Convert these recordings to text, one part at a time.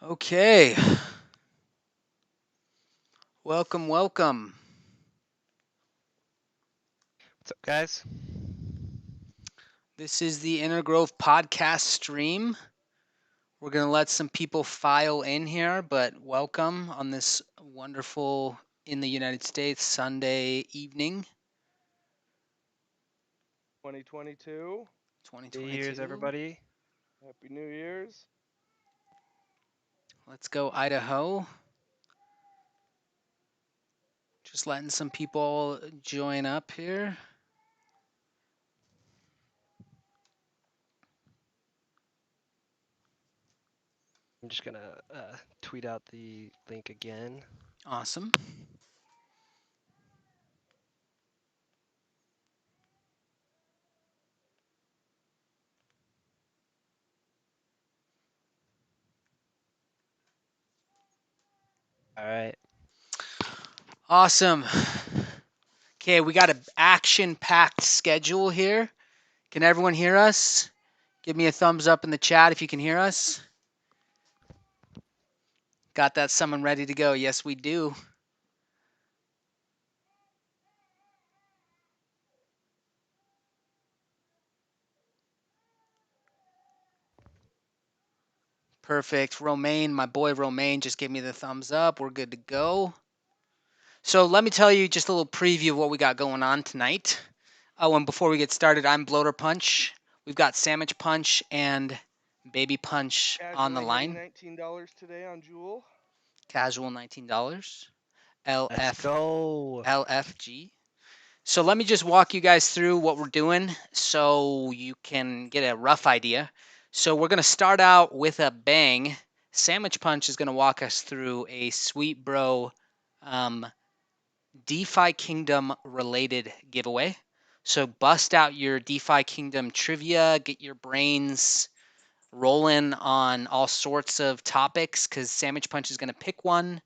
Okay. Welcome, welcome. What's up, guys? This is the Inner Grove podcast stream. We're going to let some people file in here, but welcome on this wonderful, in the United States, Sunday evening, 2022. New Year's, 2022. everybody. Happy New Year's. Let's go, Idaho. Just letting some people join up here. I'm just gonna tweet out the link again. Awesome. All right. Awesome. Okay, we got an action-packed schedule here. Can everyone hear us? Give me a thumbs up in the chat if you can hear us. Got that summon ready to go. Yes, we do. Perfect. Romaine, my boy Romaine just gave me the thumbs up. We're good to go. So let me tell you just a little preview of what we got going on tonight. Oh, and before we get started, I'm Bloater Punch. We've got Sandwich Punch and Baby Punch on the Casually hitting line. $19 today on Jewel. Casual $19. Let's go. LFG. So let me just walk you guys through what we're doing so you can get a rough idea. So we're going to start out with a bang. Sandwich Punch is going to walk us through a sweet bro DeFi Kingdom related giveaway. So bust out your DeFi Kingdom trivia, get your brains rolling on all sorts of topics because Sandwich Punch is going to pick one.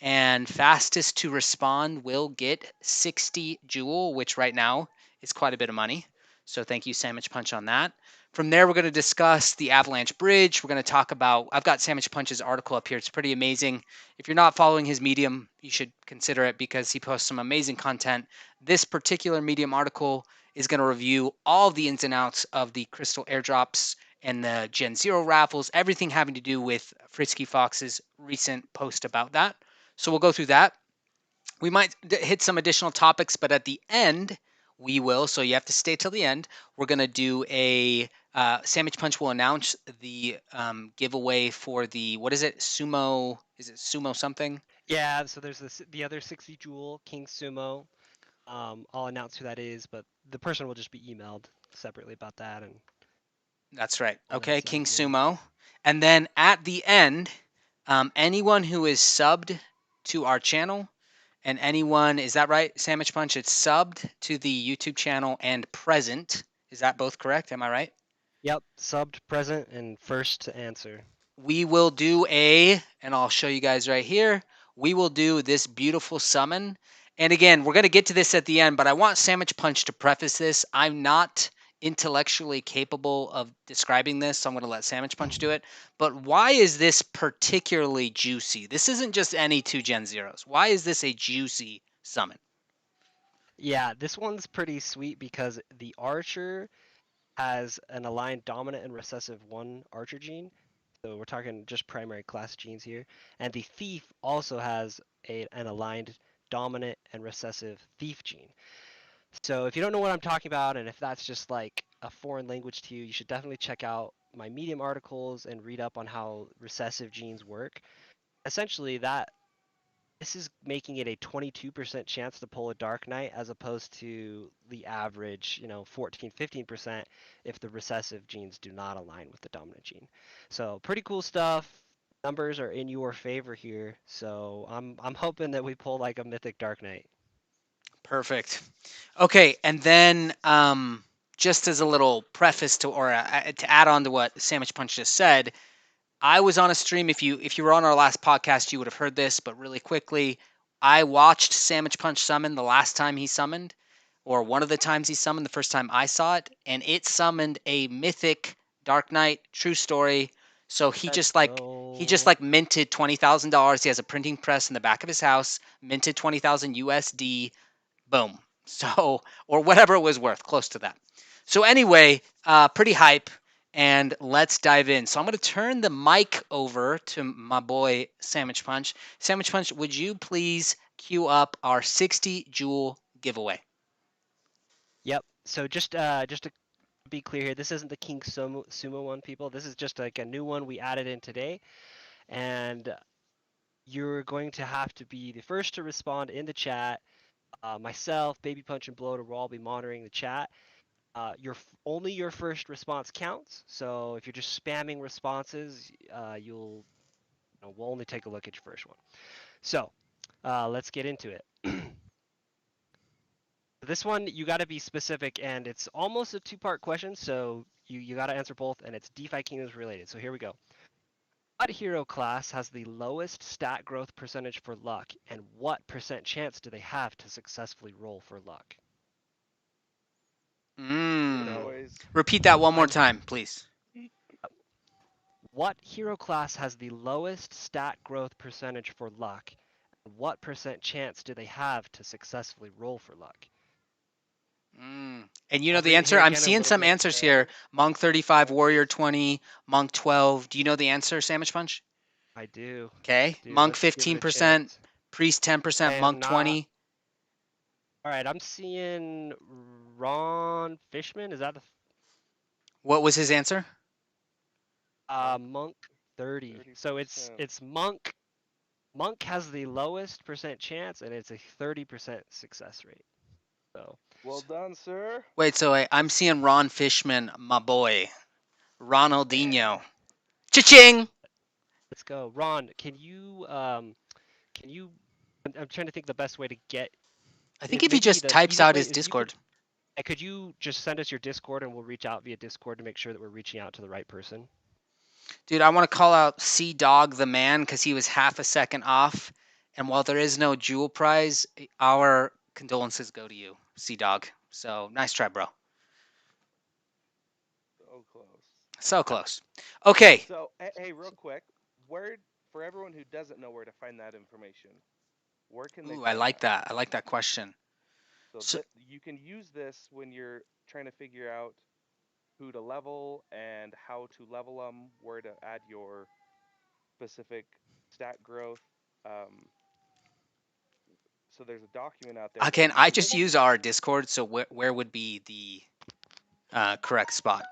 And fastest to respond will get 60 Jewel, which right now is quite a bit of money. So thank you, Sandwich Punch, on that. From there, we're going to discuss the Avalanche Bridge. We're going to talk about, I've got Sandwich Punch's article up here. It's pretty amazing. If you're not following his Medium, you should consider it because he posts some amazing content. This particular Medium article is going to review all of the ins and outs of the crystal airdrops and the Gen Zero raffles, everything having to do with Frisky Fox's recent post about that. So we'll go through that. We might hit some additional topics, but at the end, we will. So you have to stay till the end. We're going to do a Sandwich Punch will announce the giveaway for the, what is it? Sumo, is it Sumo something? Yeah. So there's the other 60 Jewel King Sumo. I'll announce who that is, but the person will just be emailed separately about that and That's right. all that Okay, King jazz. Sumo. And then at the end, anyone who is subbed to our channel and anyone, is that right, Sandwich Punch? It's subbed to the YouTube channel and present. Is that both correct? Am I right? Yep. Subbed, present, and first to answer. We will do and I'll show you guys right here. We will do this beautiful summon. And again, we're going to get to this at the end, but I want Sandwich Punch to preface this. I'm not intellectually capable of describing this, so I'm going to let Sandwich Punch do it. But why is this particularly juicy? This isn't just any two Gen Zeros. Why is this a juicy summon? Yeah, this one's pretty sweet because the Archer has an aligned dominant and recessive 1 Archer gene. So we're talking just primary class genes here. And the Thief also has an aligned dominant and recessive Thief gene. So if you don't know what I'm talking about, and if that's just like a foreign language to you, you should definitely check out my Medium articles and read up on how recessive genes work. Essentially, this is making it a 22% chance to pull a Dark Knight as opposed to the average, 14, 15% if the recessive genes do not align with the dominant gene. So pretty cool stuff. Numbers are in your favor here. So I'm hoping that we pull like a mythic Dark Knight. Perfect. Okay, and then just as a little preface to to add on to what Sandwich Punch just said, I was on a stream. If you were on our last podcast, you would have heard this. But really quickly, I watched Sandwich Punch summon the last time he summoned, or one of the times he summoned. The first time I saw it, and it summoned a mythic Dark Knight. True story. So he Let's just like minted $20,000. He has a printing press in the back of his house, minted 20,000 USD. Boom. So, or whatever it was worth, close to that. So anyway, pretty hype. And let's dive in. So I'm going to turn the mic over to my boy Sandwich Punch. Sandwich Punch, would you please queue up our 60 Joule giveaway? Yep. So just to be clear here, this isn't the King Sumo one, people. This is just like a new one we added in today, and you're going to have to be the first to respond in the chat. Myself, Baby Punch, and Bloater will all be monitoring the chat. Only your first response counts. So if you're just spamming responses, we'll only take a look at your first one. So let's get into it. This one you got to be specific, and it's almost a two-part question. So you got to answer both, and it's DeFi Kingdoms related. So here we go. What hero class has the lowest stat growth percentage for luck, and what percent chance do they have to successfully roll for luck? Boys. Repeat that one more I'm time, please. What hero class has the lowest stat growth percentage for luck? And what percent chance do they have to successfully roll for luck? And you know I'll the read it answer? here I'm again a seeing little some bit. answers here. Monk 35, Warrior Answers. 20, Monk 12. Do you know the answer, Sandwich Punch? I do. Okay. I do. Monk Let's give it a 15%, chance. Priest 10%, I am Monk not. 20. All right, I'm seeing Ron Fishman. Is that the What was his answer? Monk 30? 30%. So it's Monk. Monk has the lowest percent chance, and it's a 30% success rate. So Well done, sir. Wait, so I'm seeing Ron Fishman, my boy. Ronaldinho. Cha-ching! let's go, Ron. Can you? I'm trying to think the best way to get. I think if he Maybe just the types easiest out way his is you could. Discord. Could you just send us your Discord and we'll reach out via Discord to make sure that we're reaching out to the right person? Dude, I want to call out C Dog the man because he was half a second off. And while there is no jewel prize, our condolences go to you, C Dog. So nice try, bro. So close. So close. Okay. So, hey, real quick, where for everyone who doesn't know where to find that information, where can they Ooh, I find like that? that. I like that question. So So, you can use this when you're trying to figure out who to level and how to level them, where to add your specific stat growth. Um, so there's a document out there that again, you I can just use our Discord. So where would be the correct spot?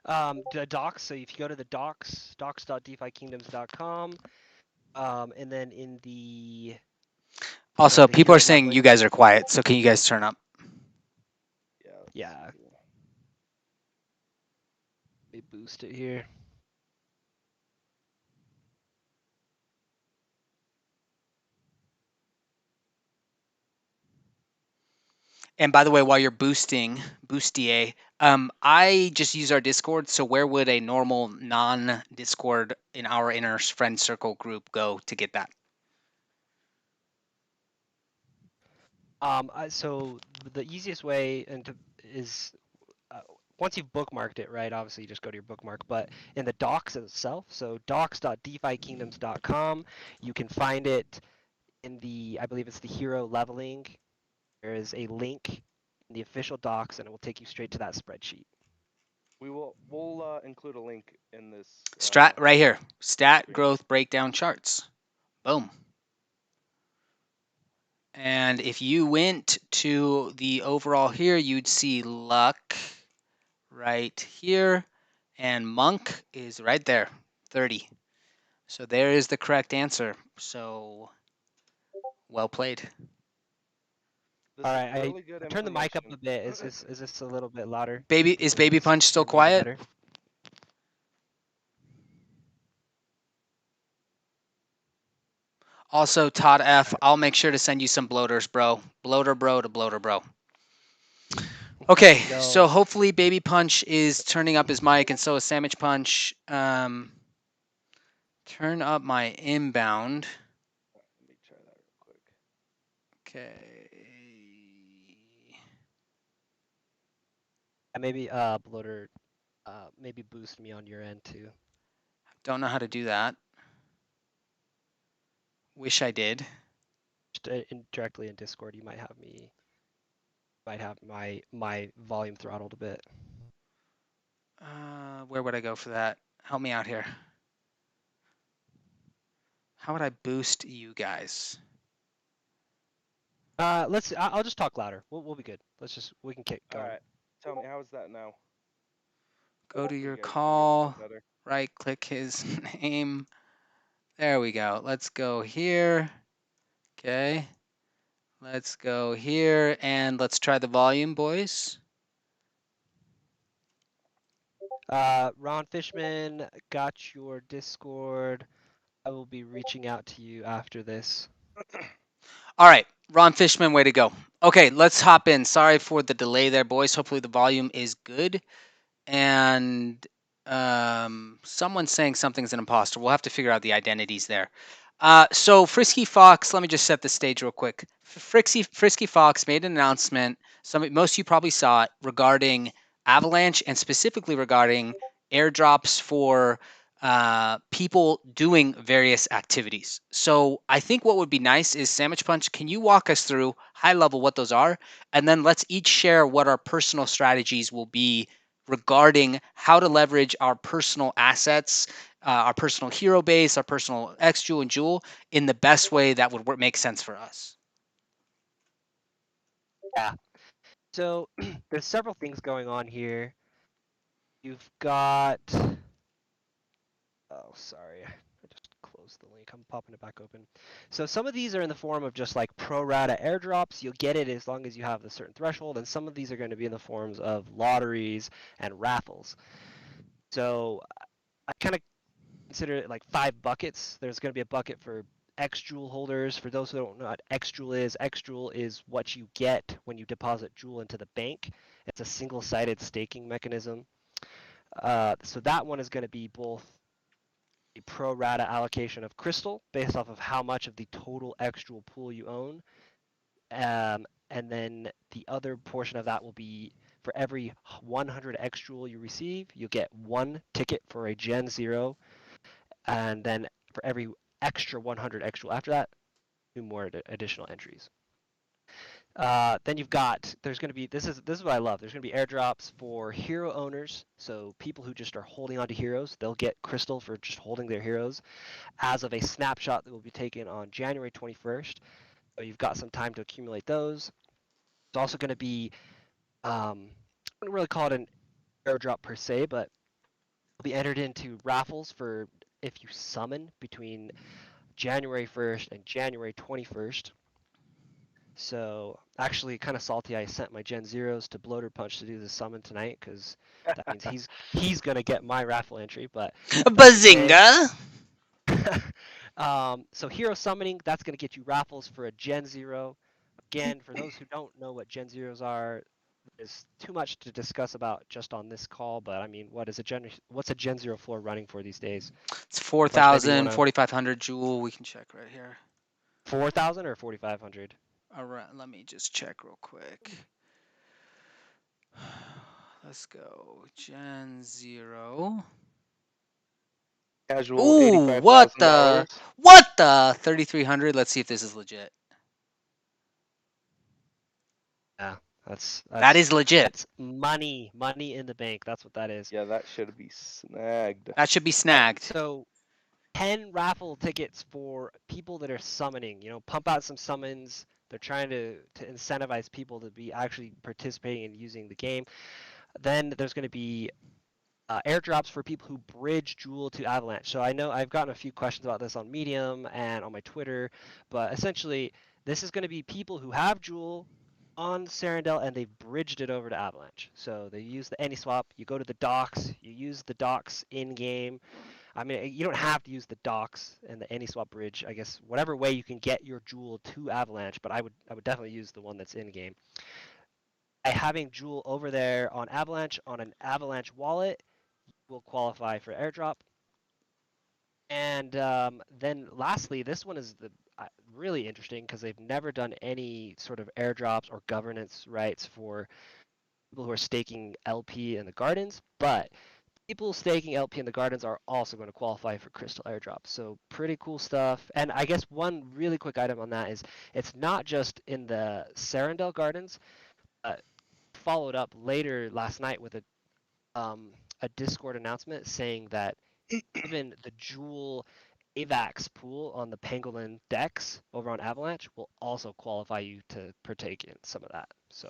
The docs. So if you go to the docs.defikingdoms.com, and then in the Also, the people are hero saying you leveling. guys are quiet. So can you guys turn up? Yeah. Let me boost it here. And by the way, while you're Boostier, I just use our Discord. So where would a normal non-Discord in our inner friend circle group go to get that? So the easiest way is once you've bookmarked it, right? Obviously, you just go to your bookmark, but in the docs itself, so docs.defikingdoms.com, you can find it in I believe it's the hero leveling. There is a link in the official docs, and it will take you straight to that spreadsheet. We'll include a link in this. Strat right here. Stat stream. growth breakdown charts. Boom. And if you went to the overall here, you'd see luck right here. And monk is right there, 30. So there is the correct answer. So well played. This All is right, really good I turned the mic up information. a bit. Is this a little bit louder? Is Baby Punch still Hear me a bit quiet? better? Also, Todd F, I'll make sure to send you some bloaters, bro. Bloater bro to bloater bro. Okay, so hopefully Baby Punch is turning up his mic, and so is Sandwich Punch. Turn up my inbound. Let me try that real quick. Okay. Maybe bloater. maybe boost me on your end too. Don't know how to do that. Wish I did. Just directly in Discord, you might have my volume throttled a bit. Where would I go for that? Help me out here. How would I boost you guys? I'll just talk louder. We'll be good. We can kick All going. right. Tell me, how's that now? Go to So your you guys can hear me a call, bit better. right click his name. There we go. Let's go here. Okay. Let's go here and let's try the volume, boys. Ron Fishman, got your Discord. I will be reaching out to you after this. All right, Ron Fishman, way to go. Okay, let's hop in. Sorry for the delay there, boys. Hopefully the volume is good. And someone's saying something's an imposter. We'll have to figure out the identities there. So Frisky Fox, let me just set the stage real quick. Frisky Fox made an announcement. Most of you probably saw it regarding Avalanche and specifically regarding airdrops for people doing various activities. So I think what would be nice is Sandwich Punch. Can you walk us through high level what those are, and then let's each share what our personal strategies will be regarding how to leverage our personal assets, our personal hero base, our personal X Jewel and Jewel in the best way that would make sense for us. Yeah. So there's several things going on here. You've got. Oh, sorry. I just closed the link. I'm popping it back open. So some of these are in the form of just like pro rata airdrops. You'll get it as long as you have a certain threshold, and some of these are going to be in the forms of lotteries and raffles. So I kind of consider it like 5 buckets. There's going to be a bucket for X Jewel holders. For those who don't know what X Jewel is what you get when you deposit Jewel into the bank. It's a single-sided staking mechanism. So that one is going to be both a pro rata allocation of crystal based off of how much of the total X Jewel pool you own. And then the other portion of that will be for every 100 X Jewel you receive, you get 1 ticket for a Gen 0. And then for every extra 100 X Jewel after that, 2 more additional entries. Then you've got, there's going to be, this is what I love. There's going to be airdrops for hero owners. So people who just are holding onto heroes, they'll get crystal for just holding their heroes as of a snapshot that will be taken on January 21st. So you've got some time to accumulate those. It's also going to be, I wouldn't really call it an airdrop per se, but it'll be entered into raffles for if you summon between January 1st and January 21st. So actually kind of salty I sent my Gen Zeros to Bloater Punch to do the summon tonight because that means he's gonna get my raffle entry, but Bazinga! So hero summoning, that's gonna get you raffles for a Gen Zero. Again, for those who don't know what Gen Zeros are, there's too much to discuss about just on this call, but I mean, what's a Gen Zero floor running for these days? It's Bunch, maybe you 4,000, wanna 4,500 Jewel. We can check right here. 4,000 or 4,500? All right, let me just check real quick. Let's go. Gen 0. Casual Ooh, what the? $85,000. What the? 3,300. Let's see if this is legit. Yeah, That is legit. that's money in the bank. That's what that is. Yeah, that should be snagged. That should be snagged. So 10 raffle tickets for people that are summoning. Pump out some summons. They're trying to incentivize people to be actually participating and using the game. Then there's going to be airdrops for people who bridge Jewel to Avalanche. So I know I've gotten a few questions about this on Medium and on my Twitter, but essentially this is going to be people who have Jewel on Serendel and they've bridged it over to Avalanche. So they use the AnySwap. You go to the docks. You use the docks in game. I mean, you don't have to use the docks and the AnySwap bridge. I guess whatever way you can get your Jewel to Avalanche, but I would definitely use the one that's in game. By having Jewel over there on Avalanche on an Avalanche wallet will qualify for airdrop. And then lastly, this one is really interesting because they've never done any sort of airdrops or governance rights for people who are staking LP in the gardens, but people staking LP in the gardens are also going to qualify for crystal airdrops. So pretty cool stuff. And I guess one really quick item on that is it's not just in the Serendel gardens. Followed up later last night with a Discord announcement saying that even the Jewel AVAX pool on the Pangolin decks over on Avalanche will also qualify you to partake in some of that. So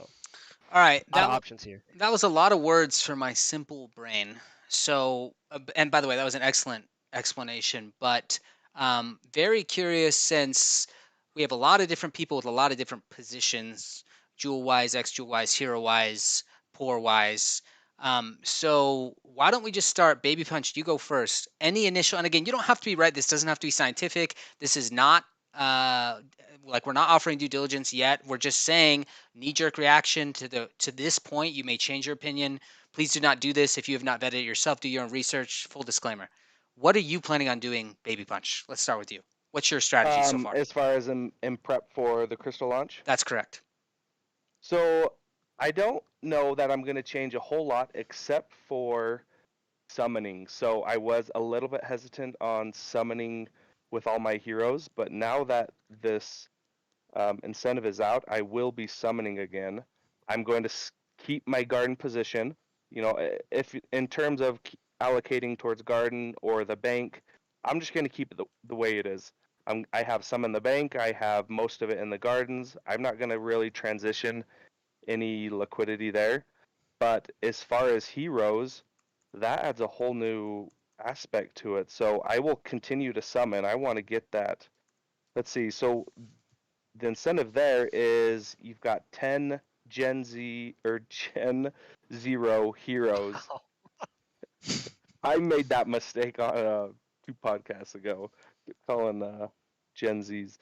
All right, a lot of options here. that was a lot of words for my simple brain. So, and by the way, that was an excellent explanation. But very curious, since we have a lot of different people with a lot of different positions, jewel wise, ex jewel wise, hero wise, poor wise. So why don't we just start? Baby Punch, you go first. Any initial, and again, you don't have to be right. This doesn't have to be scientific. This is not like, we're not offering due diligence yet. We're just saying, knee-jerk reaction to this point, you may change your opinion. Please do not do this if you have not vetted it yourself. Do your own research. Full disclaimer. What are you planning on doing, Baby Punch? Let's start with you. What's your strategy so far? As far as in prep for the crystal launch, That's correct. so I don't know that I'm going to change a whole lot except for summoning. So I was a little bit hesitant on summoning with all my heroes, but now that this incentive is out, I will be summoning again. I'm going to keep my garden position. You know, if in terms of allocating towards garden or the bank, I'm just going to keep it the way it is. I have some in the bank. I have most of it in the gardens. I'm not going to really transition any liquidity there. But as far as heroes, that adds a whole new aspect to it. So I will continue to summon. I want to get that. Let's see. So the incentive there is you've got 10 Gen Z or Gen Zero heroes. Wow. I made that mistake on 2 podcasts ago, calling Gen Zs.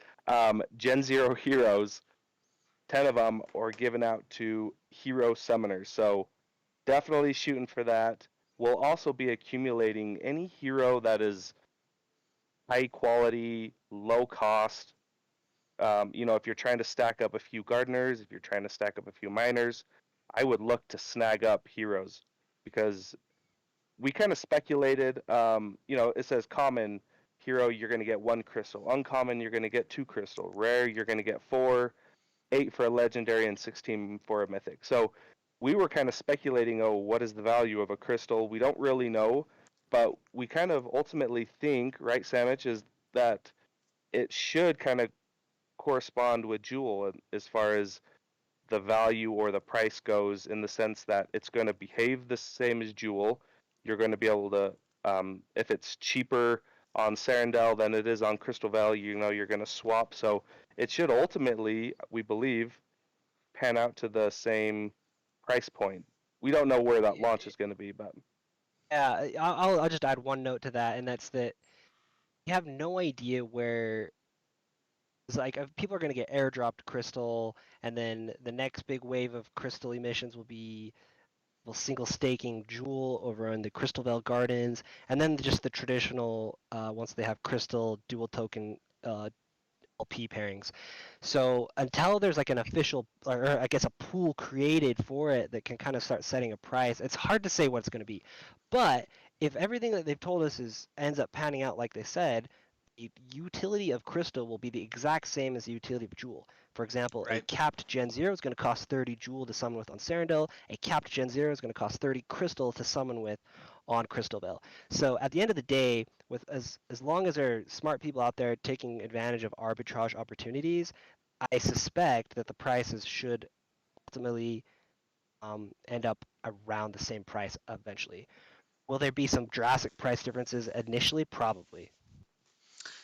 Gen Zero heroes, 10 of them are given out to hero summoners. So definitely shooting for that. We'll also be accumulating any hero that is high quality, low cost. You know, if you're trying to stack up a few gardeners, if you're trying to stack up a few miners, I would look to snag up heroes because we kind of speculated. You know, it says common hero, you're going to get 1 crystal. Uncommon, you're going to get 2 crystal. Rare, you're going to get 4. 8 for a legendary and 16 for a mythic. So we were kind of speculating, oh, what is the value of a crystal? We don't really know, but we kind of ultimately think, right, Samich, is that it should kind of correspond with Jewel as far as the value or the price goes, in the sense that it's going to behave the same as Jewel. You're going to be able to, if it's cheaper on Serendel than it is on Crystal Valley, you know, you're going to swap. So it should ultimately, we believe, pan out to the same price point. We don't know where that launch is going to be, but Yeah, I'll just add one note to that, and that's that you have no idea where it's like people are going to get airdropped crystal, and then the next big wave of crystal emissions will be single staking Jewel over in the Crystal Vale Gardens, and then just the traditional once they have crystal dual token LP pairings. So until there's like an official, or I guess a pool created for it that can kind of start setting a price, it's hard to say what it's going to be. But if everything that they've told us ends up panning out like they said, the utility of Crystal will be the exact same as the utility of Jewel. For example, a Right. capped Gen 0 is going to cost 30 Jewel to summon with on Serendil. A capped Gen 0 is going to cost 30 Crystal to summon with on Crystal Bell. So at the end of the day, with as long as there are smart people out there taking advantage of arbitrage opportunities, I suspect that the prices should ultimately end up around the same price eventually. Will there be some drastic price differences initially? Probably.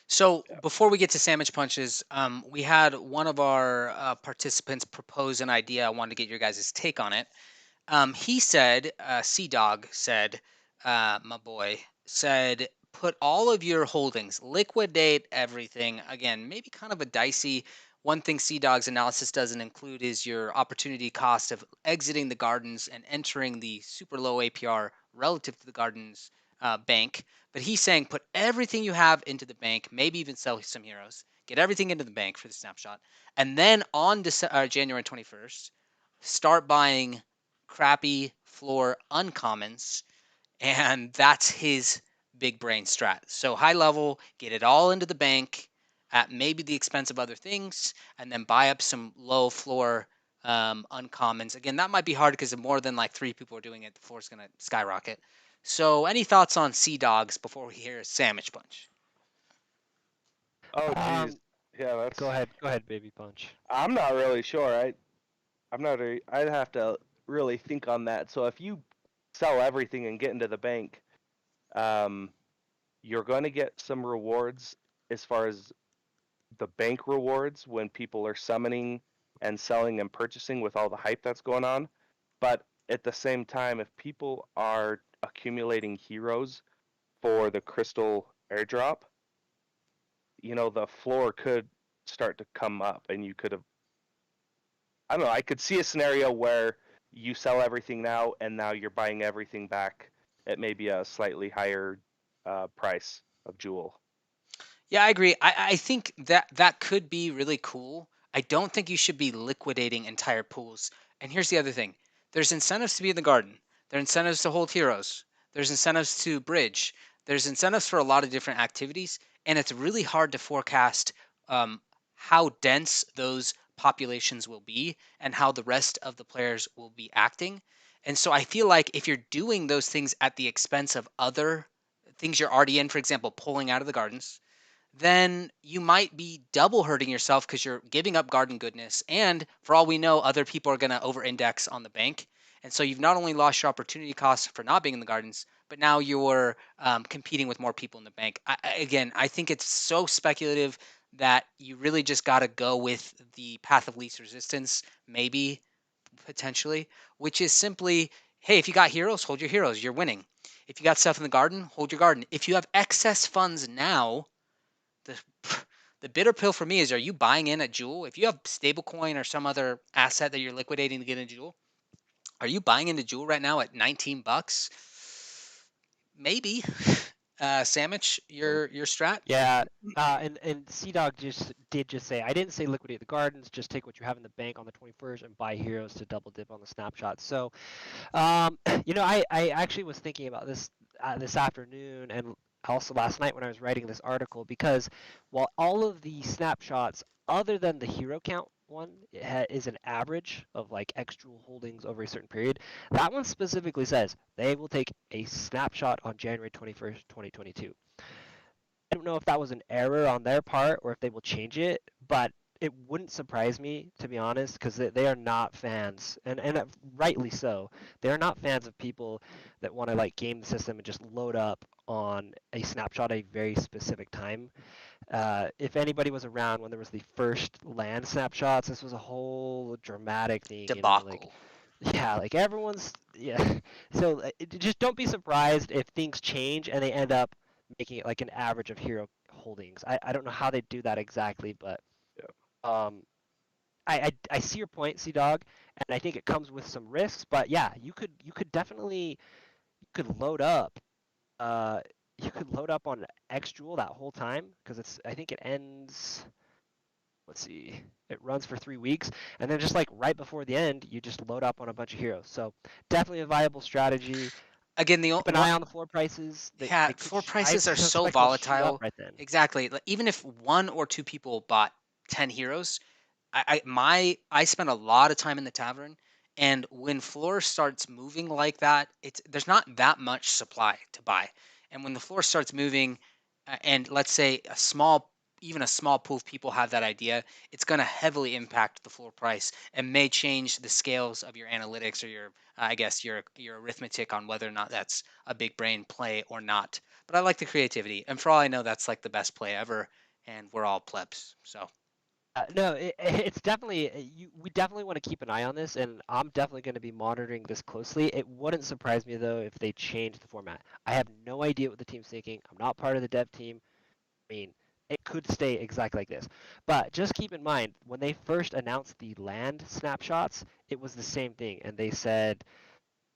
So yeah. before we get to sandwich punches, we had one of our participants propose an idea. I wanted to get your guys' take on it. He said, Sea Dog said, my boy said, put all of your holdings, liquidate everything. Again, maybe kind of a dicey. One thing Sea Dog's analysis doesn't include is your opportunity cost of exiting the gardens and entering the super low APR relative to the gardens bank. But he's saying put everything you have into the bank, maybe even sell some heroes, get everything into the bank for the snapshot, and then on January 21st, start buying crappy floor uncommons, and that's his big brain strat. So high level, get it all into the bank at maybe the expense of other things, and then buy up some low floor uncommons. Again, that might be hard because if more than like 3 people are doing it, the floor's gonna skyrocket. So, any thoughts on Sea Dogs before we hear Sandwich Punch? Oh, geez. Um, Yeah, that's. Go ahead, baby punch. I'm not really sure. I'm not. I'd have to really think on that. So if you sell everything and get into the bank, um, you're going to get some rewards as far as the bank rewards when people are summoning and selling and purchasing with all the hype that's going on. But at the same time, if people are accumulating heroes for the crystal airdrop, the floor could start to come up and you could have, I don't know, I could see a scenario where you sell everything now and now you're buying everything back at maybe a slightly higher price of jewel. Yeah, I agree. I think that could be really cool. I don't think you should be liquidating entire pools. And here's the other thing: there's incentives to be in the garden. There are incentives to hold heroes. There's incentives to bridge. There's incentives for a lot of different activities, and it's really hard to forecast um, how dense those populations will be and how the rest of the players will be acting. And so I feel like if you're doing those things at the expense of other things you're already in, for example, pulling out of the gardens, then you might be double hurting yourself because you're giving up garden goodness. And for all we know, other people are going to over index on the bank. And so you've not only lost your opportunity cost for not being in the gardens, but now you're competing with more people in the bank. Again, I think it's so speculative that you really just got to go with the path of least resistance, maybe, potentially, which is simply, hey, if you got heroes, hold your heroes. You're winning. If you got stuff in the garden, hold your garden. If you have excess funds now, the the bitter pill for me is, are you buying in a jewel? If you have stablecoin or some other asset that you're liquidating to get a jewel, are you buying into jewel right now at 19 bucks? Maybe. Sandwich, your strat? Yeah, and Sea Dog just say I didn't say liquidate the gardens, just take what you have in the bank on the 21st and buy heroes to double dip on the snapshot. So, I actually was thinking about this this afternoon and also last night when I was writing this article because while all of the snapshots other than the hero count one is an average of like X jewel holdings over a certain period, that one specifically says they will take a snapshot on January 21st, 2022. I don't know if that was an error on their part or if they will change it, but it wouldn't surprise me, to be honest, because they are not fans, and rightly so. They're not fans of people that want to like game the system and just load up on a snapshot at a very specific time. If anybody was around when there was the first land snapshots, this was a whole dramatic thing, like Debacle. yeah, like everyone's yeah. So just don't be surprised if things change and they end up making it like an average of hero holdings. I don't know how they do that exactly, but Yeah. um, I see your point, Sea Dog, and I think it comes with some risks. But yeah, you could definitely you could load up. Uh, you could load up on X Jewel that whole time because I think it ends. Let's see, it runs for 3 weeks, and then just like right before the end, you just load up on a bunch of heroes. So definitely a viable strategy. Again, Keep an eye on the floor prices. yeah, They could. floor I prices are so suspect they'll shoot up volatile. right then. Exactly. Like, even if one or two people bought 10 heroes, I spend a lot of time in the tavern, and when floor starts moving like that, there's not that much supply to buy. And when the floor starts moving, and let's say even a small pool of people have that idea, it's going to heavily impact the floor price and may change the scales of your analytics or your, I guess, your arithmetic on whether or not that's a big brain play or not. But I like the creativity, and for all I know, that's like the best play ever, and we're all plebs, so. No, it's definitely we definitely want to keep an eye on this, and I'm definitely going to be monitoring this closely. It wouldn't surprise me though if they change the format. I have no idea what the team's thinking. I'm not part of the dev team. I mean, it could stay exactly like this. But just keep in mind, when they first announced the land snapshots, it was the same thing. And they said,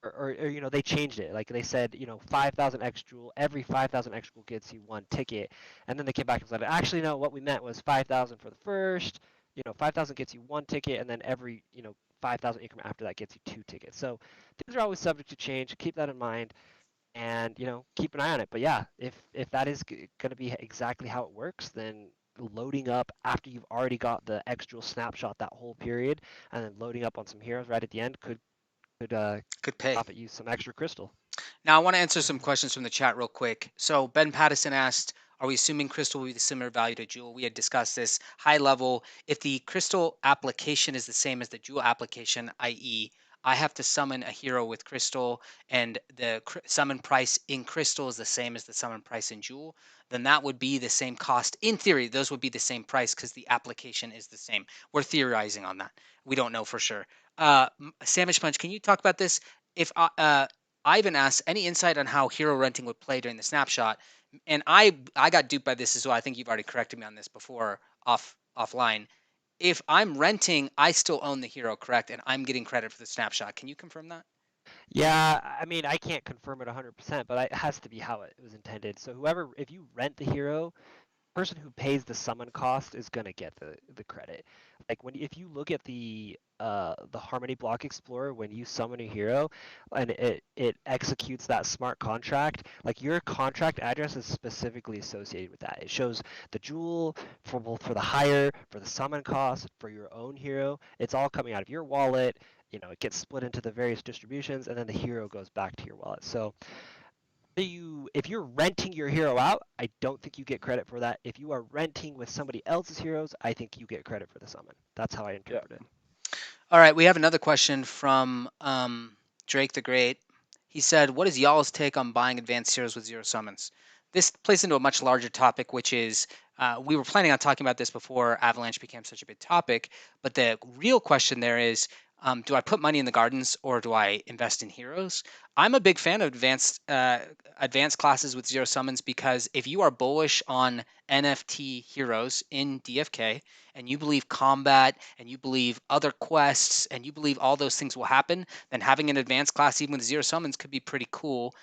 they changed it. Like they said, 5,000 X Jewel, every 5,000 X Jewel gets you one ticket. And then they came back and said, actually, no, what we meant was 5,000 for the first, 5,000 gets you one ticket. And then every, 5,000 increment after that gets you 2 tickets. So things are always subject to change. Keep that in mind, and keep an eye on it. But yeah, if that is going to be exactly how it works, then loading up after you've already got the extra snapshot that whole period, and then loading up on some heroes right at the end could pay. profit you some extra crystal. Now, I want to answer some questions from the chat real quick. So, Ben Pattison asked, are we assuming crystal will be the similar value to Jewel? We had discussed this high level. If the crystal application is the same as the Jewel application, i.e., I have to summon a hero with crystal and the summon price in crystal is the same as the summon price in Jewel, then that would be the same cost. In theory, those would be the same price because the application is the same. We're theorizing on that. We don't know for sure. Sandwich Punch, can you talk about this? If Ivan asks any insight on how hero renting would play during the snapshot, and I got duped by this as well. I think you've already corrected me on this before offline. If I'm renting, I still own the hero, correct? And I'm getting credit for the snapshot. Can you confirm that? Yeah, I mean, I can't confirm it 100%, but it has to be how it was intended. So if you rent the hero, person who pays the summon cost is gonna get the credit. Like if you look at the Harmony Block Explorer, when you summon a hero and it executes that smart contract, like your contract address is specifically associated with that. It shows the jewel for both for the hire, for the summon cost, for your own hero. It's all coming out of your wallet. It gets split into the various distributions, and then the hero goes back to your wallet. So if you're renting your hero out, I don't think you get credit for that. If you are renting with somebody else's heroes, I think you get credit for the summon. That's how I interpret it. All right, we have another question from Drake the Great. He said, what is y'all's take on buying advanced heroes with zero summons? This plays into a much larger topic, which is we were planning on talking about this before Avalanche became such a big topic. But the real question there is, do I put money in the gardens or do I invest in heroes? I'm a big fan of advanced classes with zero summons because if you are bullish on NFT heroes in DFK and you believe combat and you believe other quests and you believe all those things will happen, then having an advanced class even with zero summons could be pretty cool.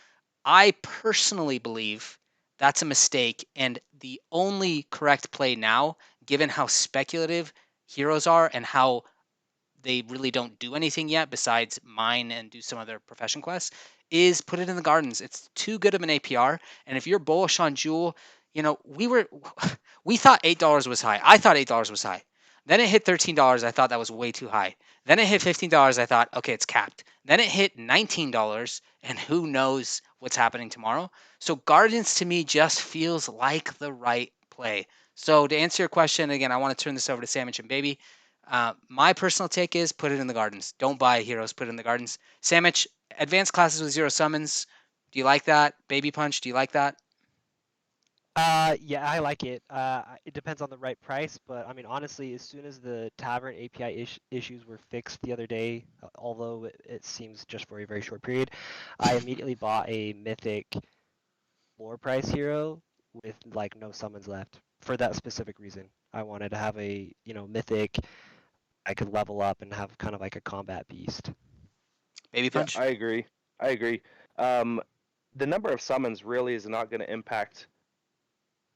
I personally believe that's a mistake, and the only correct play now, given how speculative heroes are and how they really don't do anything yet besides mine and do some other profession quests, is put it in the gardens. It's too good of an APR. And if you're bullish on Jewel, we thought $8 was high. I thought $8 was high. Then it hit $13. I thought that was way too high. Then it hit $15. I thought, okay, it's capped. Then it hit $19, and who knows what's happening tomorrow. So Gardens to me just feels like the right play. So to answer your question, again, I want to turn this over to Sandwich and Baby. My personal take is put it in the gardens. Don't buy heroes, put it in the gardens. Sandwich, advanced classes with zero summons. Do you like that? Baby Punch, do you like that? Yeah, I like it. It depends on the right price, but I mean, honestly, as soon as the Tavern API issues were fixed the other day, although it seems just for a very short period, I immediately bought a Mythic floor price hero with like no summons left for that specific reason. I wanted to have a Mythic I could level up and have kind of like a combat beast. Baby Yeah, Punch? I agree. I agree. The number of summons really is not going to impact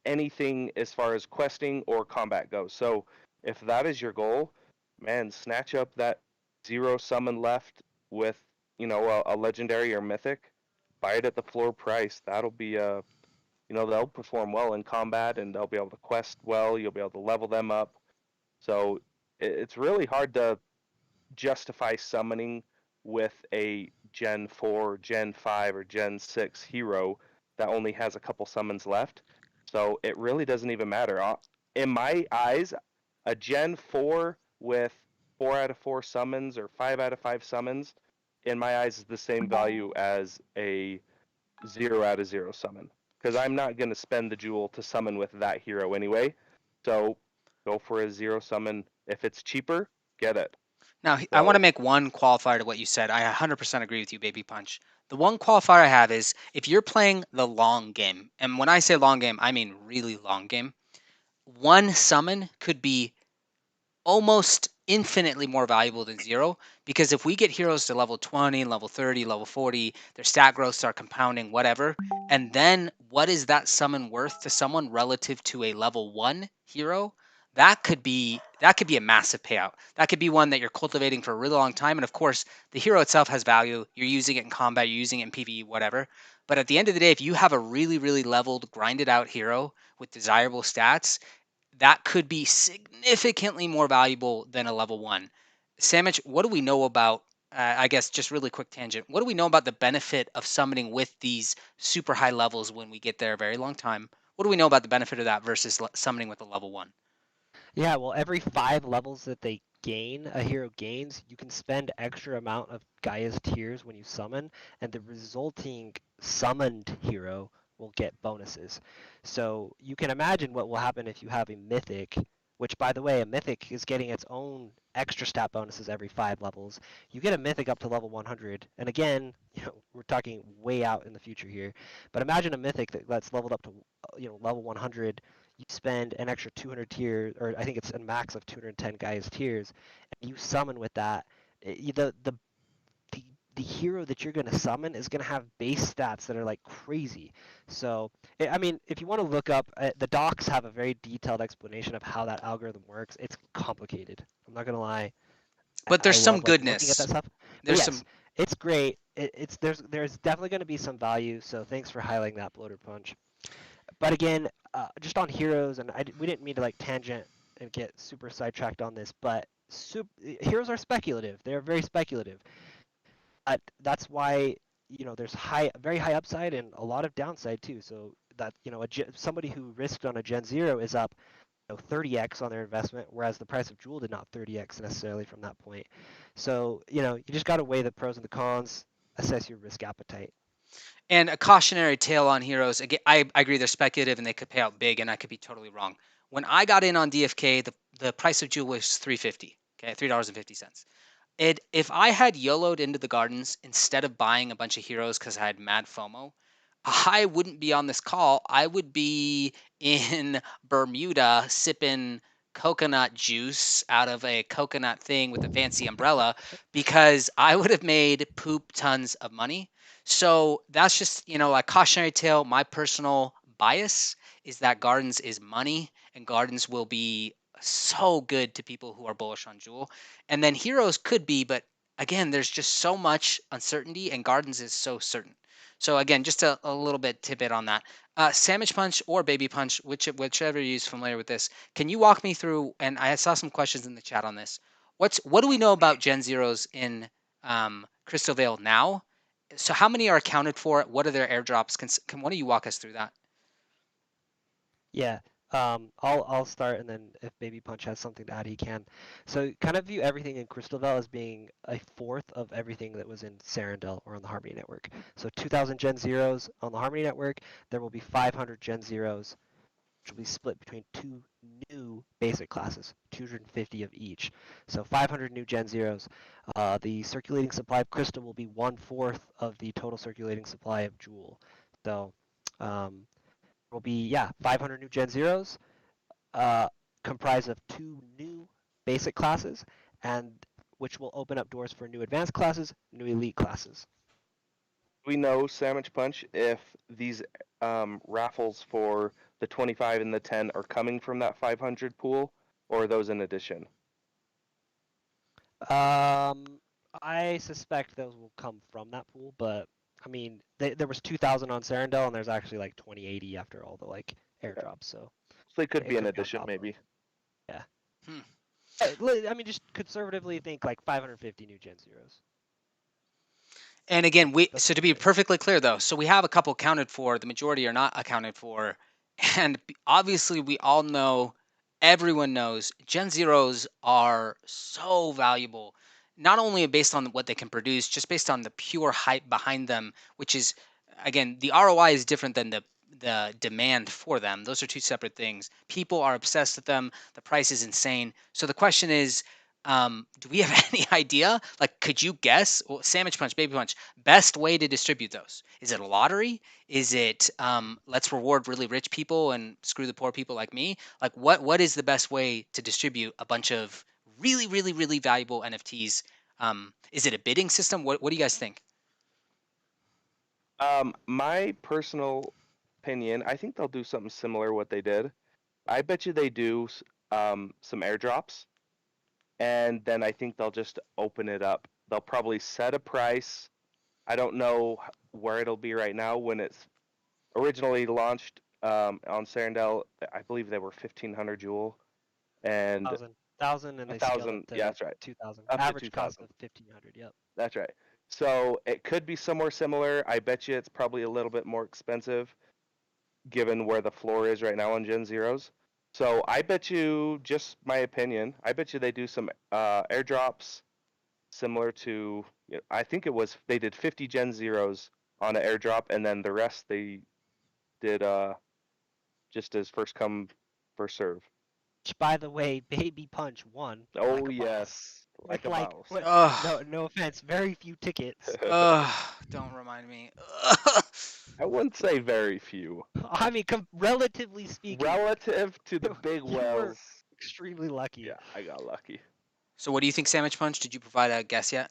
anything as far as questing or combat goes. So if that is your goal, man, snatch up that zero summon left with a legendary or mythic, buy it at the floor price. That'll be they'll perform well in combat and they'll be able to quest well. You'll be able to level them up. So it's really hard to justify summoning with a Gen 4, Gen 5, or Gen 6 hero that only has a couple summons left. So it really doesn't even matter. In my eyes, a Gen 4 with 4 out of 4 summons or 5 out of 5 summons, in my eyes, is the same value as a 0 out of 0 summon. Because I'm not going to spend the jewel to summon with that hero anyway. So go for a 0 summon. If it's cheaper, get it. Now, I want to So make one qualifier to what you said. I 100% agree with you, Baby Punch. The one qualifier I have is if you're playing the long game, and when I say long game, I mean really long game, one summon could be almost infinitely more valuable than zero, because if we get heroes to level 20, level 30, level 40, their stat growth start compounding, whatever, and then what is that summon worth to someone relative to a level 1 hero? that could be a massive payout. That could be one that you're cultivating for a really long time. And of course, the hero itself has value. You're using it in combat, you're using it in PvE, whatever. But at the end of the day, if you have a really, really leveled, grinded out hero with desirable stats, that could be significantly more valuable than a level 1. Sandwich, what do we know about, I guess just really quick tangent, what do we know about the benefit of summoning with these super high levels when we get there a very long time? What do we know about the benefit of that versus summoning with a level 1? Yeah, well, every 5 levels that they gain, a hero gains, you can spend extra amount of Gaia's Tears when you summon, and the resulting summoned hero will get bonuses. So you can imagine what will happen if you have a mythic, which by the way, a mythic is getting its own extra stat bonuses every 5 levels. You get a mythic up to level 100, and again, we're talking way out in the future here, but imagine a mythic that's leveled up to level 100. You spend an extra 200 tiers, or I think it's a max of 210 Gaia's Tears, and you summon with that. The the hero that you're going to summon is going to have base stats that are like crazy. So, I mean, if you want to look up, the docs have a very detailed explanation of how that algorithm works. It's complicated. I'm not going to lie. But I there's some love like looking at goodness. that stuff. But There's yes, some it's great. It's there's definitely going to be some value. So thanks for highlighting that, Bloater Punch. But again, just on heroes, and we didn't mean to like tangent and get super sidetracked on this, but heroes are speculative. They're very speculative. That's why there's very high upside and a lot of downside too. So that somebody who risked on a Gen Zero is up 30x on their investment, whereas the price of Jewel did not 30x necessarily from that point. So you just got to weigh the pros and the cons, assess your risk appetite. And a cautionary tale on heroes. Again, I agree they're speculative and they could pay out big, and I could be totally wrong. When I got in on DFK, the price of Jewel was 350. Okay, $3.50. If I had YOLO'd into the gardens instead of buying a bunch of heroes because I had mad FOMO, I wouldn't be on this call. I would be in Bermuda sipping coconut juice out of a coconut thing with a fancy umbrella because I would have made poop tons of money. So that's just, a cautionary tale. My personal bias is that gardens is money and gardens will be so good to people who are bullish on Jewel. And then heroes could be, but again, there's just so much uncertainty and gardens is so certain. So again, just a little bit tidbit on that. Sandwich Punch or Baby Punch, whichever you're familiar with this. Can you walk me through? And I saw some questions in the chat on this. What do we know about Gen Zeros in Crystal Vale now? So how many are accounted for? What are their airdrops? Can one of you walk us through that? Yeah, I'll start, and then if Baby Punch has something to add, he can. So kind of view everything in Crystalvel as being a fourth of everything that was in Sarandel or on the Harmony Network. So 2,000 Gen Zeros on the Harmony Network. There will be 500 Gen Zeros, which will be split between two new basic classes, 250 of each. So 500 new Gen Zeros. The circulating supply of Crystal will be 1/4 of the total circulating supply of Jewel. So um, will be 500 new Gen Zeros, uh, comprised of 2 new basic classes, and which will open up doors for new advanced classes, new elite classes. We know Sandwich Punch if these raffles for the 25 and the 10 are coming from that 500 pool, or are those in addition? I suspect those will come from that pool, but I mean, there was 2,000 on Sarandel, and there's actually like 2080 after all the like Okay. airdrops. So So they could it be an could be on addition, top of. maybe. Yeah. Hmm. I mean, just conservatively think like 550 new Gen Zeros. And again, That's so to be conservative. perfectly clear though, so we have a couple accounted for, the majority are not accounted for. And obviously we all know, everyone knows Gen Zeros are so valuable, not only based on what they can produce, just based on the pure hype behind them, which is, again, the ROI is different than the demand for them. Those are two separate things. People are obsessed with them. The price is insane. So the question is, do we have any idea? Like, could you guess? Well, Sandwich Punch, Baby Punch, best way to distribute those? Is it a lottery? Is it let's reward really rich people and screw the poor people like me? Like, what is the best way to distribute a bunch of really, really, really valuable NFTs? Is it a bidding system? What do you guys think? My personal opinion, I think they'll do something similar what they did. I bet you they do some airdrops, and then I think they'll just open it up. They'll probably set a price. I don't know where it'll be right now. When it's originally launched on Sarandel, I believe they were 1,500 Joule and 1,000, and they scaled up 1,000. to Yeah, that's right. 2,000. Up to Average cost 2,000. of 1,500. Yep. That's right. So it could be somewhere similar. I bet you it's probably a little bit more expensive given where the floor is right now on Gen Zeros. So I bet you, just my opinion, I bet you they do some airdrops similar to, I think it was, they did 50 Gen Zeros on an airdrop, and then the rest they did just as first come, first serve. Which, by the way, Baby Punch won. Oh, like a boss. yes. Like With a mouse. no offense, very few tickets. Don't remind me. I wouldn't say very few. I mean, relatively speaking, Relative to the big you were wells. extremely lucky. Yeah, I got lucky. So what do you think, Sandwich Punch? Did you provide a guess yet?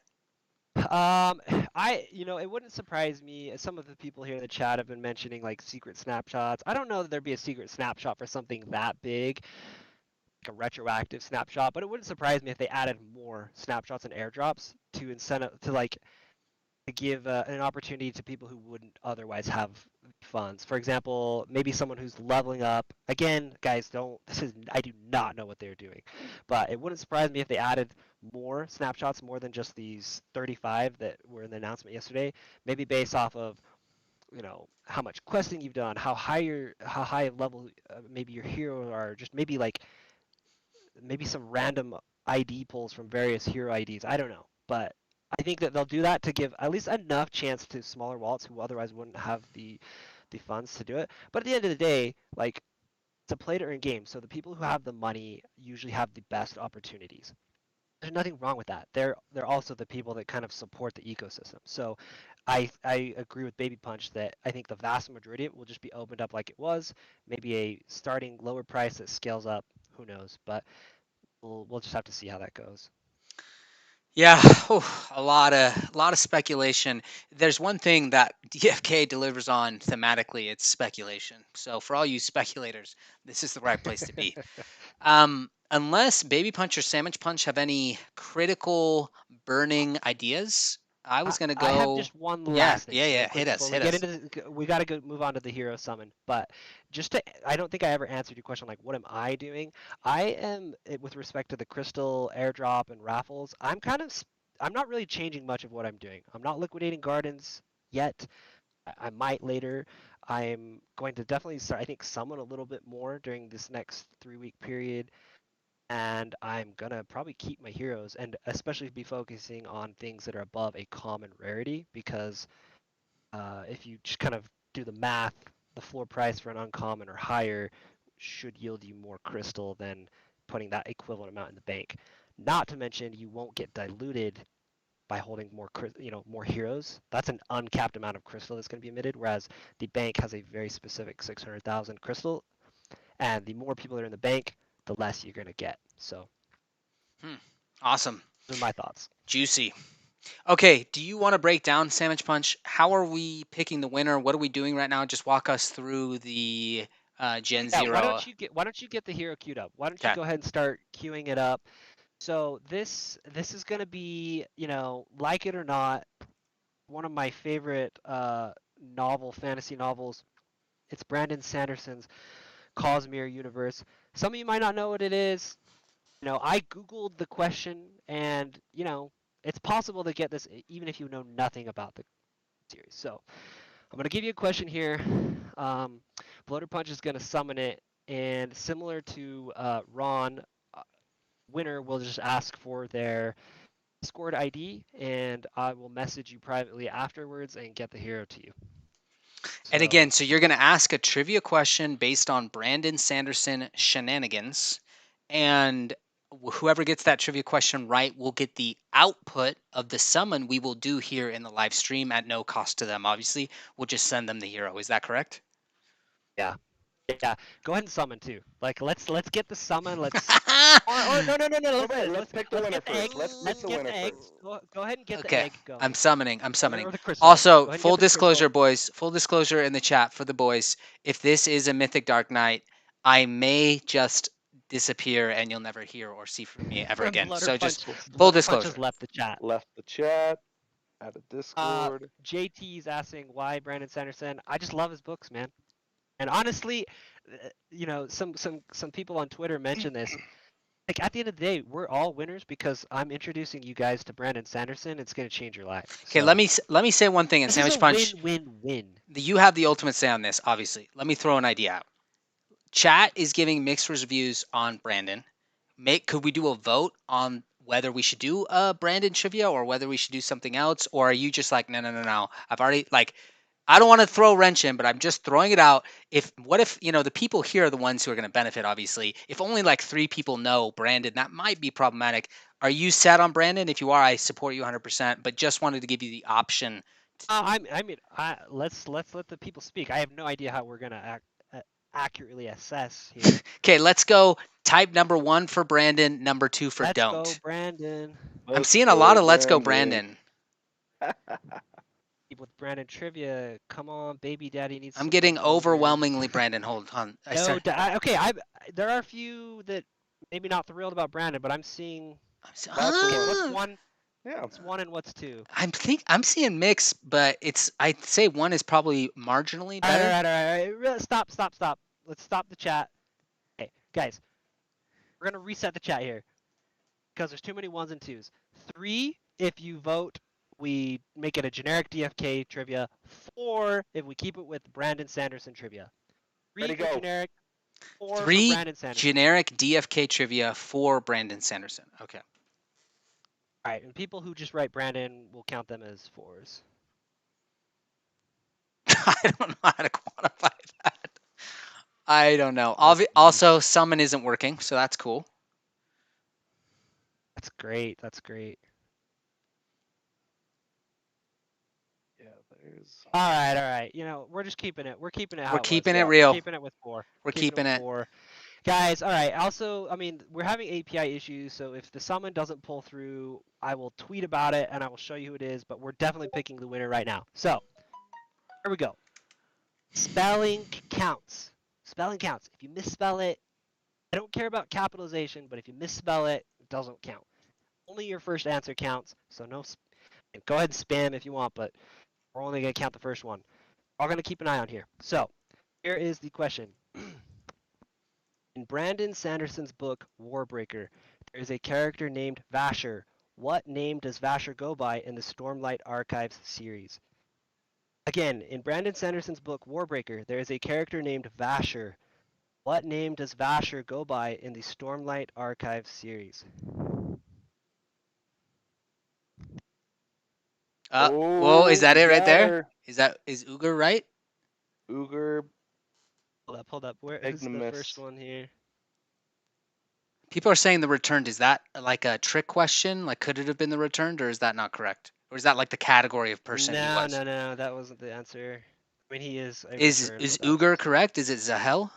It wouldn't surprise me. Some of the people here in the chat have been mentioning like secret snapshots. I don't know that there'd be a secret snapshot for something that big, like a retroactive snapshot, but it wouldn't surprise me if they added more snapshots and airdrops to incentive to give an opportunity to people who wouldn't otherwise have funds. For example, maybe someone who's leveling up. Again, guys, I do not know what they're doing, but it wouldn't surprise me if they added more snapshots, more than just these 35 that were in the announcement yesterday. Maybe based off of how much questing you've done, how high level maybe your hero are, just maybe some random ID pulls from various hero IDs. I don't know, but I think that they'll do that to give at least enough chance to smaller wallets who otherwise wouldn't have the funds to do it. But at the end of the day, like, it's a play to earn game, so the people who have the money usually have the best opportunities. There's nothing wrong with that. They're also the people that kind of support the ecosystem. So I agree with Baby Punch that I think the vast majority of it will just be opened up like it was, maybe a starting lower price that scales up. Who knows? But we'll just have to see how that goes. Yeah, a lot of speculation. There's one thing that DFK delivers on thematically, it's speculation. So for all you speculators, this is the right place to be. Unless Baby Punch or Sandwich Punch have any critical burning ideas, I was gonna go. I have just one last thing. Yeah, Quick, hit us. We gotta go move on to the hero summon. But I don't think I ever answered your question. Like, what am I doing? I am, with respect to the crystal airdrop and raffles. I'm not really changing much of what I'm doing. I'm not liquidating gardens yet. I might later. I'm going to definitely start, I think, summon a little bit more during this next 3-week period. And I'm gonna probably keep my heroes and especially be focusing on things that are above a common rarity, because if you just kind of do the math, the floor price for an uncommon or higher should yield you more crystal than putting that equivalent amount in the bank. Not to mention you won't get diluted by holding more heroes. That's an uncapped amount of crystal that's going to be emitted, whereas the bank has a very specific 600,000 crystal, and the more people that are in the bank, the less you're going to get. So Awesome. those are my thoughts. Juicy. Okay, do you want to break down Sandwich Punch? How are we picking the winner? What are we doing right now? Just walk us through the Gen Zero. Why don't you get the hero queued up? Why don't you go ahead and start queuing it up? So this is gonna be, like it or not, one of my favorite fantasy novels. It's Brandon Sanderson's Cosmere universe. Some of you might not know what it is. I googled the question, and it's possible to get this even if you know nothing about the series. So I'm gonna give you a question here. Bloater Punch is gonna summon it, and similar to Ron, winner will just ask for their Discord ID, and I will message you privately afterwards and get the hero to you. And again, so you're going to ask a trivia question based on Brandon Sanderson shenanigans, and whoever gets that trivia question right will get the output of the summon we will do here in the live stream at no cost to them. Obviously, we'll just send them the hero. Is that correct? Yeah. Go ahead and summon too. Like, let's get the summon. Let's no. Let's pick the winner first. Let's get the eggs. Go ahead and get the egg going. I'm summoning. Or the crystal. Also, full disclosure, boys. Full disclosure in the chat for the boys. If this is a Mythic Dark Knight, I may just disappear and you'll never hear or see from me ever again. Bloater So Punch, just full Bloater Punch disclosure. has left the chat. Left the chat. At a Discord. JT's asking why Brandon Sanderson. I just love his books, man. And honestly, you know, some people on Twitter mention this. Like at the end of the day, we're all winners because I'm introducing you guys to Brandon Sanderson. It's gonna change your life. Okay, So, let me say one thing in this Sandwich is a Punch. win-win-win. You have the ultimate say on this, obviously. Let me throw an idea out. Chat is giving mixed reviews on Brandon. Could we do a vote on whether we should do a Brandon trivia or whether we should do something else? Or are you just like, no. I've already like I don't want to throw a wrench in, but I'm just throwing it out. What if, the people here are the ones who are going to benefit, obviously. If only like 3 people know Brandon, that might be problematic. Are you set on Brandon? If you are, I support you 100%, but just wanted to give you the option. Let's let the people speak. I have no idea how we're gonna accurately assess here. Okay, let's go. Type number 1 for Brandon, number 2 for don't. Let's go, Brandon. I'm seeing a lot of let's go, Brandon. With Brandon trivia, come on, baby daddy needs. I'm getting overwhelmingly Brandon. Hold on. Okay. There are a few that maybe not thrilled about Brandon, but I'm seeing. Okay, what's one? Yeah. What's 1 and what's 2? I'm seeing mix, but I'd say 1 is probably marginally better. All right. Stop. Let's stop the chat. Okay, guys, we're gonna reset the chat here because there's too many 1s and 2s. 3 if you vote. We make it a generic DFK trivia. 4 if we keep it with Brandon Sanderson trivia. 3 for generic. 4 for Brandon Sanderson. Generic DFK trivia for Brandon Sanderson. Okay. All right, and people who just write Brandon, will count them as 4s. I don't know how to quantify that. I don't know. Also, summon isn't working, so that's cool. That's great. Yeah, there's. All right. We're just keeping it. We're keeping it. We're keeping it real. We're keeping it with 4. We're keeping it. 4. Guys, all right. Also, we're having API issues, so if the summon doesn't pull through, I will tweet about it and I will show you who it is. But we're definitely picking the winner right now. So here we go. Spelling counts. If you misspell it, I don't care about capitalization, but if you misspell it, it doesn't count. Only your first answer counts. So no. Go ahead and spam if you want, but we're only gonna count the first one. We're gonna keep an eye on here. So here is the question. In Brandon Sanderson's book, Warbreaker, there is a character named Vasher. What name does Vasher go by in the Stormlight Archives series? Again, in Brandon Sanderson's book, Warbreaker, there is a character named Vasher. What name does Vasher go by in the Stormlight Archives series? Whoa, is that it right there? Is Uger right? Uger. Hold up. Where is the first one here? People are saying the returned. Is that like a trick question? Like, could it have been the returned, or is that not correct? Or is that like the category of person he was? No. That wasn't the answer. He is. Is Uger correct? Is it Zahel?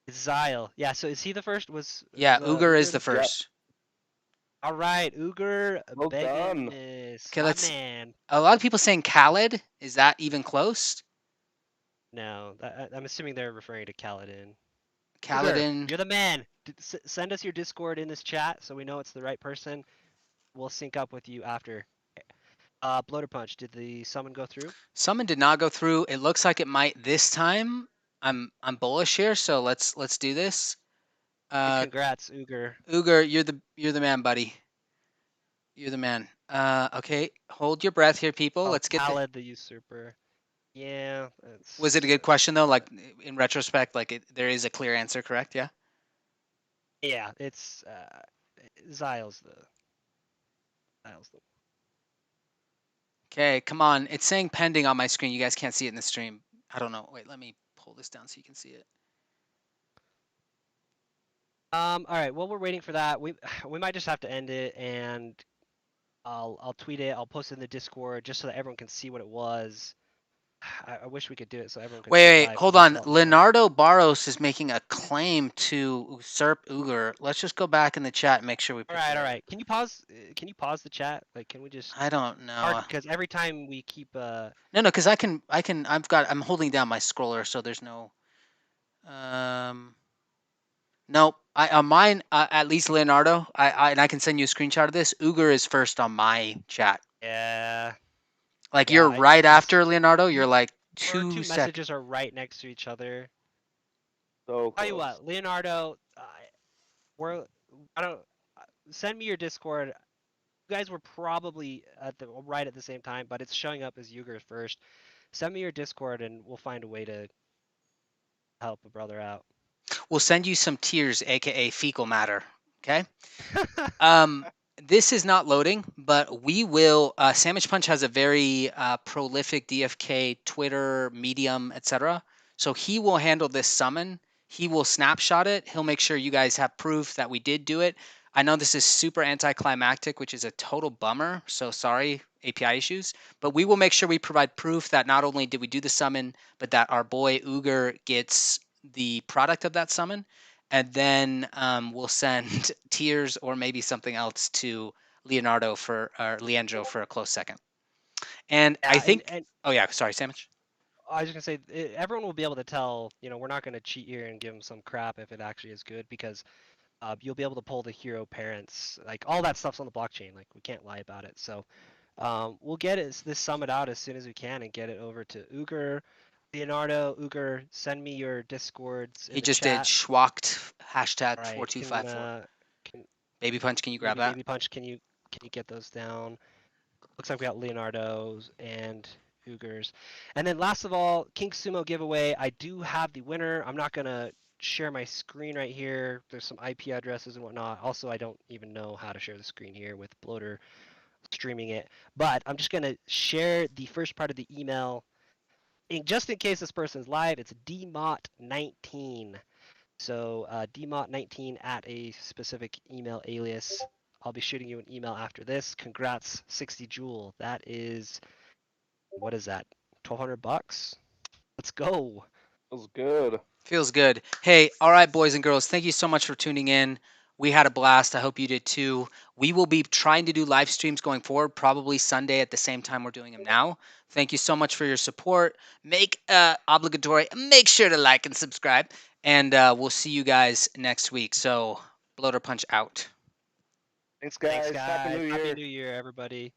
It's Zyle. Yeah. So is he the first? Yeah, Uger is the first. Yep. All right, Uger. Well done. Okay, man. A lot of people saying Khaled. Is that even close? No, I'm assuming they're referring to Kaladin. Kaladin. You're the man. Send us your Discord in this chat so we know it's the right person. We'll sync up with you after. Bloater Punch, did the summon go through? Summon did not go through. It looks like it might this time. I'm bullish here, so let's do this. Congrats, Uger. Uger, you're the man, buddy. You're the man. Okay, hold your breath here, people. Let's get Khaled the Usurper. Yeah. Was it a good question though? Like in retrospect, like there is a clear answer, correct? Yeah. Yeah, it's Zyle's the. Okay, come on. It's saying pending on my screen. You guys can't see it in the stream. I don't know. Wait, let me pull this down so you can see it. All right. While we're waiting for that, we might just have to end it, and I'll tweet it. I'll post it in the Discord just so that everyone can see what it was. I wish we could do it so everyone could. Wait, hold on. Leonardo Barros is making a claim to usurp Uger. Let's just go back in the chat and make sure we. All right. Can you pause? Can you pause the chat? Like, can we just? I don't know. Because every time we keep. No, because I can. I'm holding down my scroller, so there's no. Nope. On mine, at least Leonardo. And I can send you a screenshot of this. Uger is first on my chat. Yeah. Like Yeah. you're right He's after Leonardo. You're like our 2 two seconds. messages are right next to each other. So Tell you close. what, Leonardo, we're I don't send me your Discord. You guys were probably right at the same time, but it's showing up as Uger first. Send me your Discord and we'll find a way to help a brother out. We'll send you some tears, aka fecal matter. Okay. Um, this is not loading, but we will. Sandwich Punch has a very prolific DFK Twitter, Medium, etc. So he will handle this summon. He will snapshot it. He'll make sure you guys have proof that we did do it. I know this is super anticlimactic, which is a total bummer. So sorry, API issues. But we will make sure we provide proof that not only did we do the summon, but that our boy Uger gets the product of that summon, and then we'll send tears or maybe something else to Leonardo for or Leandro for a close second. And I Yeah, think, and oh yeah, sorry, Sandwich. I was just gonna say everyone will be able to tell. We're not gonna cheat here and give him some crap if it actually is good because you'll be able to pull the hero parents, like all that stuff's on the blockchain. Like we can't lie about it. So we'll get this summit out as soon as we can and get it over to Uger, Leonardo, Uger. Send me your discords in He the just did chat. schwacked All hashtag right, 4254. can Baby Punch, can you grab maybe that? Baby Punch? Can you get those down? Looks like we got Leonardo's and Uger's. And then last of all, King Sumo giveaway. I do have the winner. I'm not gonna share my screen right here. There's some IP addresses and whatnot. Also, I don't even know how to share the screen here with Bloater streaming it. But I'm just gonna share the first part of the email. Just in case this person's live, it's dmot19. So dmot19 at a specific email alias. I'll be shooting you an email after this. Congrats, 60 Joule. That is, what is that? 1,200 bucks. Let's go. Feels good. Feels good. Hey, all right, boys and girls, thank you so much for tuning in. We had a blast. I hope you did too. We will be trying to do live streams going forward, probably Sunday at the same time we're doing them now. Thank you so much for your support. Make obligatory. Make sure to like and subscribe, and we'll see you guys next week. So, Bloater Punch out. Thanks, Thanks, guys. Happy guys. New Happy Year. New Year, everybody.